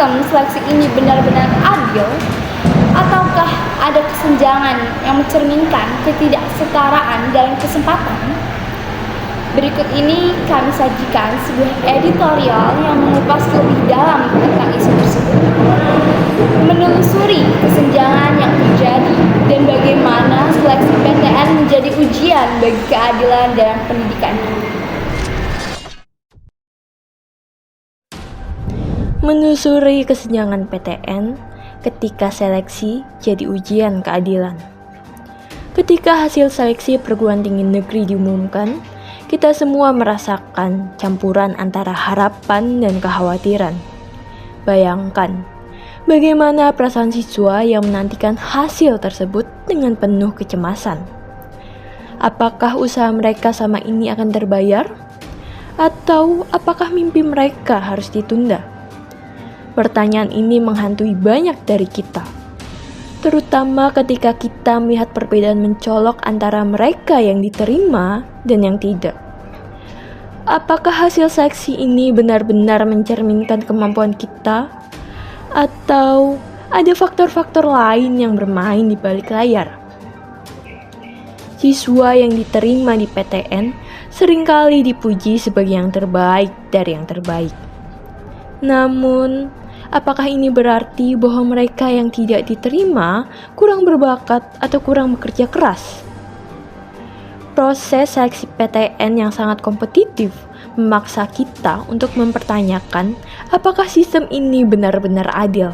sistem seleksi ini benar-benar adil, ataukah ada kesenjangan yang mencerminkan ketidaksetaraan dalam kesempatan? Berikut ini kami sajikan sebuah editorial yang mengupas lebih dalam tentang isu tersebut, menelusuri kesenjangan yang terjadi dan bagaimana seleksi PTN menjadi ujian bagi keadilan dalam pendidikan. Menelusuri kesenjangan PTN ketika seleksi jadi ujian keadilan. Ketika hasil seleksi perguruan tinggi negeri diumumkan, kita semua merasakan campuran antara harapan dan kekhawatiran. Bayangkan, bagaimana perasaan siswa yang menantikan hasil tersebut dengan penuh kecemasan. Apakah usaha mereka selama ini akan terbayar? Atau apakah mimpi mereka harus ditunda? Pertanyaan ini menghantui banyak dari kita, terutama ketika kita melihat perbedaan mencolok antara mereka yang diterima dan yang tidak. Apakah hasil seleksi ini benar-benar mencerminkan kemampuan kita? Atau ada faktor-faktor lain yang bermain di balik layar? Siswa yang diterima di PTN seringkali dipuji sebagai yang terbaik dari yang terbaik. Namun, apakah ini berarti bahwa mereka yang tidak diterima kurang berbakat atau kurang bekerja keras? Proses seleksi PTN yang sangat kompetitif memaksa kita untuk mempertanyakan apakah sistem ini benar-benar adil.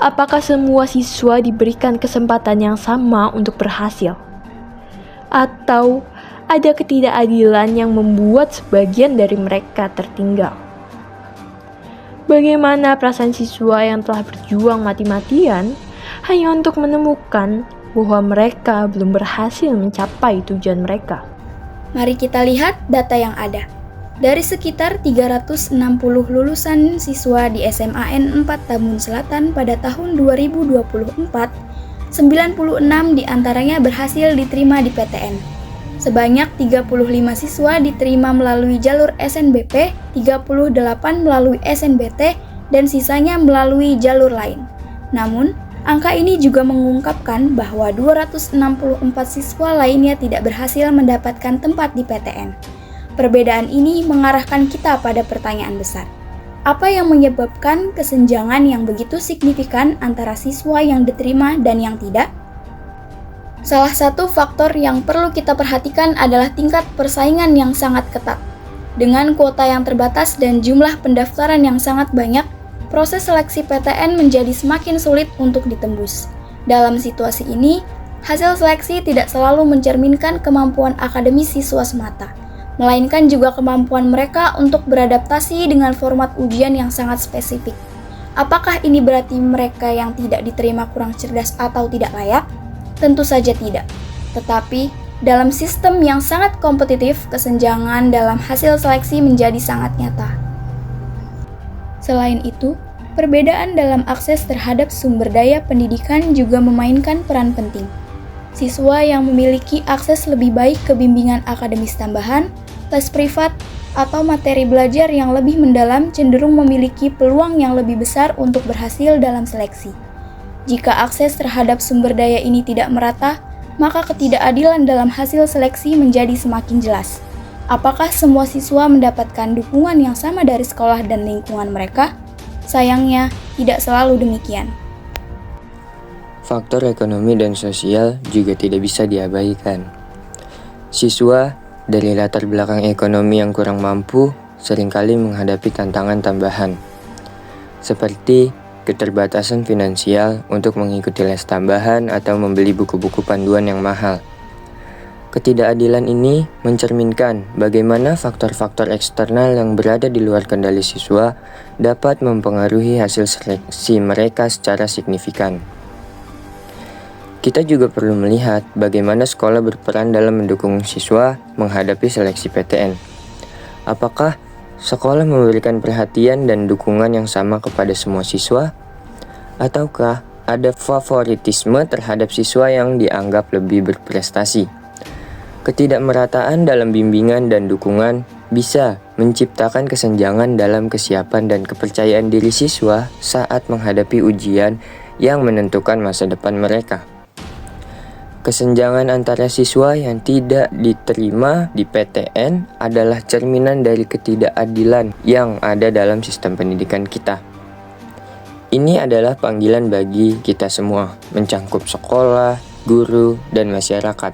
Apakah semua siswa diberikan kesempatan yang sama untuk berhasil? Atau ada ketidakadilan yang membuat sebagian dari mereka tertinggal? Bagaimana perasaan siswa yang telah berjuang mati-matian hanya untuk menemukan bahwa mereka belum berhasil mencapai tujuan mereka? Mari kita lihat data yang ada. Dari sekitar 360 lulusan siswa di SMAN 4 Tambun Selatan pada tahun 2024, 96 diantaranya berhasil diterima di PTN. Sebanyak 35 siswa diterima melalui jalur SNBP, 38 melalui SNBT, dan sisanya melalui jalur lain. Namun, angka ini juga mengungkapkan bahwa 264 siswa lainnya tidak berhasil mendapatkan tempat di PTN. Perbedaan ini mengarahkan kita pada pertanyaan besar. Apa yang menyebabkan kesenjangan yang begitu signifikan antara siswa yang diterima dan yang tidak? Salah satu faktor yang perlu kita perhatikan adalah tingkat persaingan yang sangat ketat. Dengan kuota yang terbatas dan jumlah pendaftaran yang sangat banyak, proses seleksi PTN menjadi semakin sulit untuk ditembus. Dalam situasi ini, hasil seleksi tidak selalu mencerminkan kemampuan akademis siswa semata, melainkan juga kemampuan mereka untuk beradaptasi dengan format ujian yang sangat spesifik. Apakah ini berarti mereka yang tidak diterima kurang cerdas atau tidak layak? Tentu saja tidak. Tetapi, dalam sistem yang sangat kompetitif, kesenjangan dalam hasil seleksi menjadi sangat nyata. Selain itu, perbedaan dalam akses terhadap sumber daya pendidikan juga memainkan peran penting. Siswa yang memiliki akses lebih baik ke bimbingan akademis tambahan, les privat, atau materi belajar yang lebih mendalam cenderung memiliki peluang yang lebih besar untuk berhasil dalam seleksi. Jika akses terhadap sumber daya ini tidak merata, maka ketidakadilan dalam hasil seleksi menjadi semakin jelas. Apakah semua siswa mendapatkan dukungan yang sama dari sekolah dan lingkungan mereka? Sayangnya, tidak selalu demikian. Faktor ekonomi dan sosial juga tidak bisa diabaikan. Siswa dari latar belakang ekonomi yang kurang mampu seringkali menghadapi tantangan tambahan, seperti keterbatasan finansial untuk mengikuti les tambahan atau membeli buku-buku panduan yang mahal. Ketidakadilan ini mencerminkan bagaimana faktor-faktor eksternal yang berada di luar kendali siswa dapat mempengaruhi hasil seleksi mereka secara signifikan. Kita juga perlu melihat bagaimana sekolah berperan dalam mendukung siswa menghadapi seleksi PTN. Apakah sekolah memberikan perhatian dan dukungan yang sama kepada semua siswa? Ataukah ada favoritisme terhadap siswa yang dianggap lebih berprestasi? Ketidakmerataan dalam bimbingan dan dukungan bisa menciptakan kesenjangan dalam kesiapan dan kepercayaan diri siswa saat menghadapi ujian yang menentukan masa depan mereka. Kesenjangan antara siswa yang tidak diterima di PTN adalah cerminan dari ketidakadilan yang ada dalam sistem pendidikan kita. Ini adalah panggilan bagi kita semua, mencangkup sekolah, guru, dan masyarakat,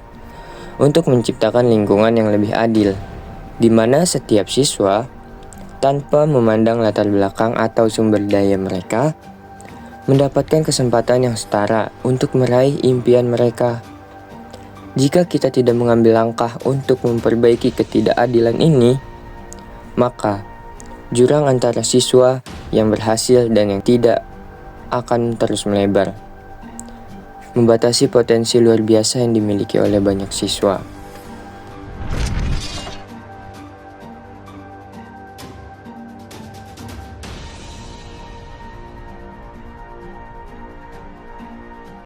untuk menciptakan lingkungan yang lebih adil, di mana setiap siswa, tanpa memandang latar belakang atau sumber daya mereka, mendapatkan kesempatan yang setara untuk meraih impian mereka. Jika kita tidak mengambil langkah untuk memperbaiki ketidakadilan ini, maka jurang antara siswa yang berhasil dan yang tidak akan terus melebar, membatasi potensi luar biasa yang dimiliki oleh banyak siswa.